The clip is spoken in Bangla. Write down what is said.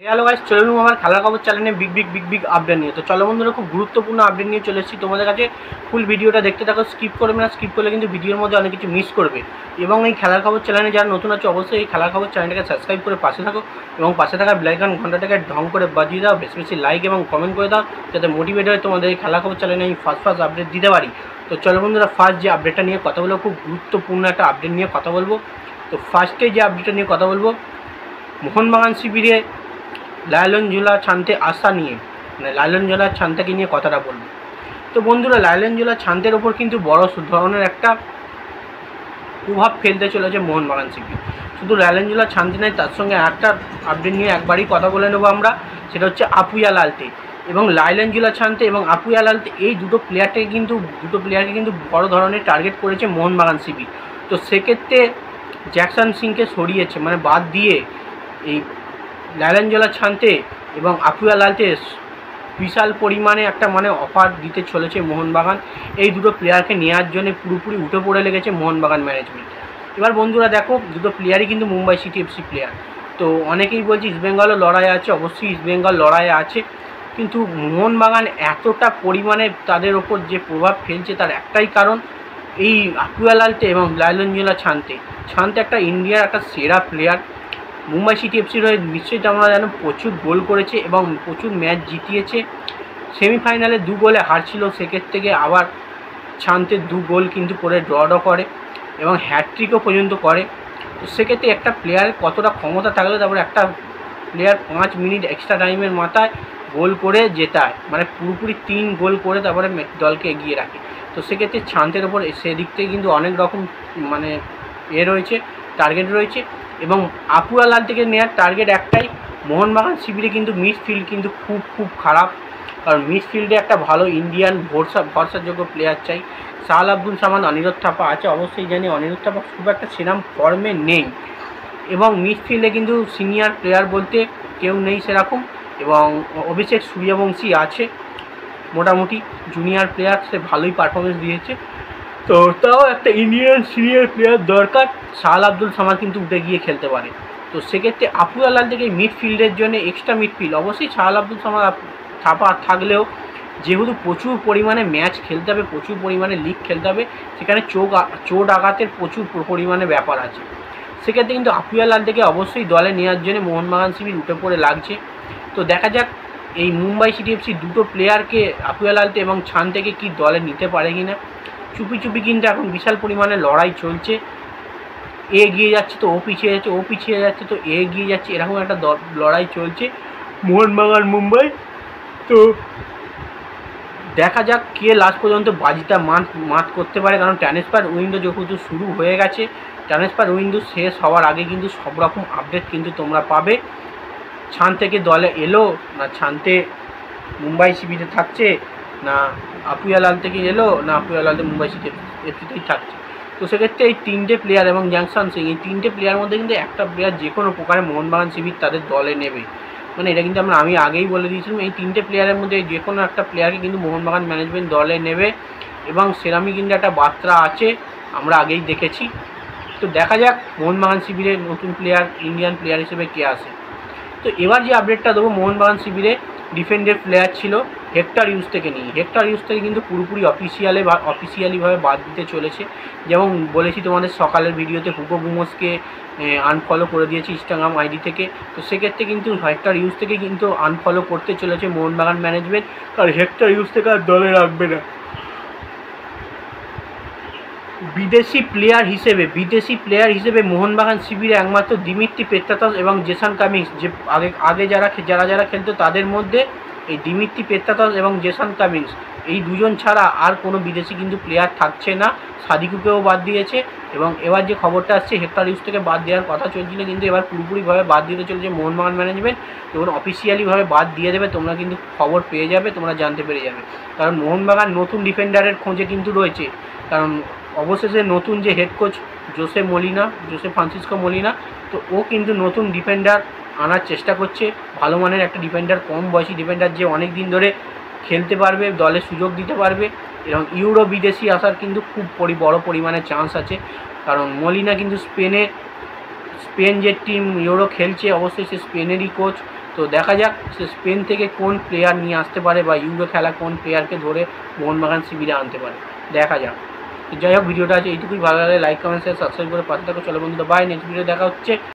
হ্যালো গাইস, চলে এলুম আমার খেলার খবর চ্যানেলে বিগ আপডেট নিয়ে। তো চলো বন্ধুরা, খুব গুরুত্বপূর্ণ আপডেট নিয়ে চলে এসেছি তোমাদের কাছে। ফুল ভিডিওটা দেখতে থাকো, স্কিপ করবে না। স্কিপ করলে কিন্তু ভিডিওর মধ্যে অনেক কিছু মিস করবে। এবং এই খেলার খবর চ্যানেলে যারা নতুন আছে অবশ্যই এই খেলার খবর চ্যানেলটাকে সাবস্ক্রাইব করে পাশে থাকো এবং পাশে থাকা বেল আইকন ঘন্টাটাকে ঢং করে বাজিয়ে দাও। বেশি বেশি লাইক এবং কমেন্ট করে দাও, যাতে মোটিভেট হয় তোমাদের এই খেলার খবর চ্যানেলে আমি ফার্স্ট আপডেট দিতে পারি। তো চলো বন্ধুরা, ফার্স্ট যে আপডেটটা নিয়ে কথা বলবো, খুব গুরুত্বপূর্ণ একটা আপডেট নিয়ে কথা বলবো। তো ফার্স্টে যে আপডেটটা নিয়ে কথা বলবো, মোহনবাগান শিবিরে লায়লন জোলা ছানতে আশা নিয়ে, মানে লায়লন জোলা ছানতাকে নিয়ে কথাটা বলবো। তো বন্ধুরা, লায়লন জোলা ছানতের ওপর কিন্তু বড় ধরনের একটা প্রভাব ফেলতে চলেছে মোহনবাগান শিবির। শুধু লায়লন জোলা ছানতে নয়, তার সঙ্গে একটা আপডেট নিয়ে একবারই কথা বলে নেবো আমরা। সেটা হচ্ছে আপুয়া লালতে এবং লায়লন জোলা ছানতে এবং আপুয়া লালতে, এই দুটো প্লেয়ারকে কিন্তু বড় ধরনের টার্গেট করেছে মোহনবাগান শিবির। তো সেক্ষেত্রে জ্যাকসন সিংকে সরিয়েছে, মানে বাদ দিয়ে এই লায়লন জোলা ছানতে এবং আপুয়া লালতে বিশাল পরিমাণে একটা অফার দিতে চলেছে মোহনবাগান। এই দুটো প্লেয়ারকে নেওয়ার জন্য পুরোপুরি উঠে পড়ে লেগেছে মোহনবাগান ম্যানেজমেন্ট। এবার বন্ধুরা দেখো, দুটো প্লেয়ারই কিন্তু মুম্বাই সিটি এফসি প্লেয়ার। তো অনেকেই বলছে ইস্টবেঙ্গলও লড়াইয়ে আছে, অবশ্যই ইস্টবেঙ্গল লড়াইয়ে আছে, কিন্তু মোহনবাগান এতটা পরিমাণে তাদের ওপর যে প্রভাব ফেলছে তার একটাই কারণ, এই আপুয়া লালতে এবং লায়লন জোলা ছানতে একটা ইন্ডিয়ার একটা সেরা প্লেয়ার। মুম্বাই সিটি এফসির হয়ে নিশ্চয়ই তোমরা জানো প্রচুর গোল করেছে এবং প্রচুর ম্যাচ জিতিয়েছে। সেমিফাইনালে 2 গোলে হারছিল, সেক্ষেত্রে থেকে আবার ছানতে 2 গোল কিন্তু করে ড্র করে এবং হ্যাটট্রিকও পর্যন্ত করে। তো সেক্ষেত্রে একটা প্লেয়ারের কতটা ক্ষমতা থাকলে তারপরে একটা প্লেয়ার 5 মিনিট এক্সট্রা টাইমের মাথায় গোল করে জেতায়, মানে পুরোপুরি 3 গোল করে তারপরে দলকে এগিয়ে রাখে। তো সেক্ষেত্রে ছানতের ওপর সেদিক থেকে কিন্তু অনেক রকম রয়েছে, টার্গেট রয়েছে। এবং আপুয়া লাল থেকে নেওয়ার টার্গেট একটাই, মোহনবাগান শিবিরে কিন্তু মিডফিল্ড কিন্তু খুব খারাপ, কারণ মিডফিল্ডে একটা ভালো ইন্ডিয়ান ভরসাযোগ্য প্লেয়ার চাই। শাহল আব্দুল সামাদ, অনিরুদ্ধ থাপা আছে, অবশ্যই জানি অনিরুদ্ধ থাপা খুব একটা সেরকম ফর্মে নেই এবং মিডফিল্ডে কিন্তু সিনিয়র প্লেয়ার বলতে কেউ নেই সেরকম। এবং অভিষেক সূর্যবংশী আছে, মোটামুটি জুনিয়র প্লেয়ার, সে ভালোই পারফরমেন্স দিয়েছে। তো তাও একটা ইন্ডিয়ান সিনিয়র প্লেয়ার দরকার। শাহল আব্দুল সামাদ কিন্তু উঠে গিয়ে খেলতে পারে। তো সেক্ষেত্রে আপুয়া লাল থেকে মিডফিল্ডের জন্য এক্সট্রা মিডফিল্ড অবশ্যই শাহল আব্দুল সামাদ থাপা থাকলেও, যেহেতু প্রচুর পরিমাণে ম্যাচ খেলতে হবে, প্রচুর পরিমাণে লিগ খেলতে হবে, সেখানে চোট আঘাতের প্রচুর পরিমাণে ব্যাপার আছে। সেক্ষেত্রে কিন্তু আপুয়া লাল থেকে অবশ্যই দলে নেওয়ার জন্য মোহনবাগান শিবির উঠে পড়ে লাগছে। তো দেখা যাক এই মুম্বাই সিটি এফসি দুটো প্লেয়ারকে, আপুয়া লালতে এবং ছান থেকে কি দলে নিতে পারে কিনা। চুপি কিন্তু এখন বিশাল পরিমাণে লড়াই চলছে, এগিয়ে যাচ্ছে তো ও পিছিয়ে যাচ্ছে, ও পিছিয়ে যাচ্ছে তো এগিয়ে যাচ্ছে, এরকম একটা লড়াই চলছে মোহনবাগান মুম্বাই। তো দেখা যাক কে লাস্ট পর্যন্ত বাজিটা মাত করতে পারে, কারণ ট্রান্সফার উইন্ডো যেহেতু শুরু হয়ে গেছে, ট্রান্সফার উইন্ডো শেষ হওয়ার আগে কিন্তু সব রকম আপডেট কিন্তু তোমরা পাবে। ছান থেকে দলে এলো না, ছানতে মুম্বাই শিবিরে থাকছে, না আপুয়া লাল থেকে এলো, না আপুয়া লাল মুম্বাই সিটি এফসিতেই থাকছে। তো সেক্ষেত্রে এই 3টে প্লেয়ার এবং জ্যাকসন সিং, এই 3টে প্লেয়ার মধ্যে কিন্তু একটা প্লেয়ার যে কোনো প্রকারে মোহনবাগান শিবির তাদের দলে নেবে, মানে এটা কিন্তু আমি আগেই বলে দিয়েছিলাম। এই 3টে প্লেয়ারের মধ্যে যে কোনো একটা প্লেয়ারকে কিন্তু মোহনবাগান ম্যানেজমেন্ট দলে নেবে এবং সেরামই কিন্তু একটা বার্তা আছে, আমরা আগেই দেখেছি। তো দেখা যাক মোহনবাগান শিবিরে নতুন প্লেয়ার, ইন্ডিয়ান প্লেয়ার হিসেবে কে আসে। তো এবার যে আপডেটটা দেবো, মোহনবাগান শিবিরে ডিফেন্ডের প্লেয়ার ছিল হেক্টর ইউজ থেকে নিয়ে। হেক্টর ইউজ থেকে কিন্তু পুরোপুরি অফিসিয়ালিভাবে বাদ দিতে চলেছে। যেমন বলেছি তোমাদের সকালের ভিডিওতে, হুগো বুমোসকে আনফলো করে দিয়েছে ইনস্টাগ্রাম আইডি থেকে। তো সেক্ষেত্রে কিন্তু হেক্টর ইউজ থেকে কিন্তু আনফলো করতে চলেছে মোহনবাগান ম্যানেজমেন্ট, কারণ হেক্টর ইউজ থেকে আর দলে রাখবে না। বিদেশি প্লেয়ার হিসেবে মোহনবাগান শিবিরে একমাত্র দিমিত্রি পেত্রাতস এবং জেসন কামিংস, যে আগে যারা খেলতো তাদের মধ্যে এই দিমিত্রি পেত্রাতস এবং জেসন কামিংস, এই দুজন ছাড়া আর কোনো বিদেশি কিন্তু প্লেয়ার থাকছে না। সাদিকুকেও বাদ দিয়েছে এবং এবার যে খবরটা আসছে হেক্টর ইউজ থেকে বাদ দেওয়ার কথা চলছিল, কিন্তু এবার পুরোপুরিভাবে বাদ দিতে চলেছে মোহনবাগান ম্যানেজমেন্ট। যখন অফিসিয়ালিভাবে বাদ দিয়ে দেবে তোমরা কিন্তু খবর পেয়ে যাবে, তোমরা জানতে পেরে যাবে, কারণ মোহনবাগান নতুন ডিফেন্ডারের খোঁজে কিন্তু রয়েছে। কারণ অবশেষে নতুন যে head coach Jose Francisco Molina, তো ও কিন্তু নতুন ডিফেন্ডার আনার চেষ্টা করছে, ভালো মানের একটা ডিফেন্ডার, কম বয়সী ডিফেন্ডার যে অনেক দিন ধরে খেলতে পারবে, দলে সুযোগ দিতে পারবে এবং ইউরো বিদেশি আসার কিন্তু খুব বড় পরিমাণে চান্স আছে। কারণ মলিনা কিন্তু স্পেন যে টিম ইউরো খেলছে, অবশ্যই সে স্পেনেরই কোচ, তো দেখা যাক সে স্পেন থেকে কোন প্লেয়ার নিয়ে আসতে পারে বা ইউরো খেলা কোন প্লেয়ারকে ধরে মোহনবাগান শিবিরে আনতে পারে, দেখা যাক। যাই হোক, ভিডিওটা আছে এইটুকুই। ভালো লাগলে লাইক কমেন্ট শেয়ার সাবস্ক্রাইব করে পাশে থাকো। চলো বন্ধুরা, বাই। নেক্সট ভিডিও দেখা হচ্ছে।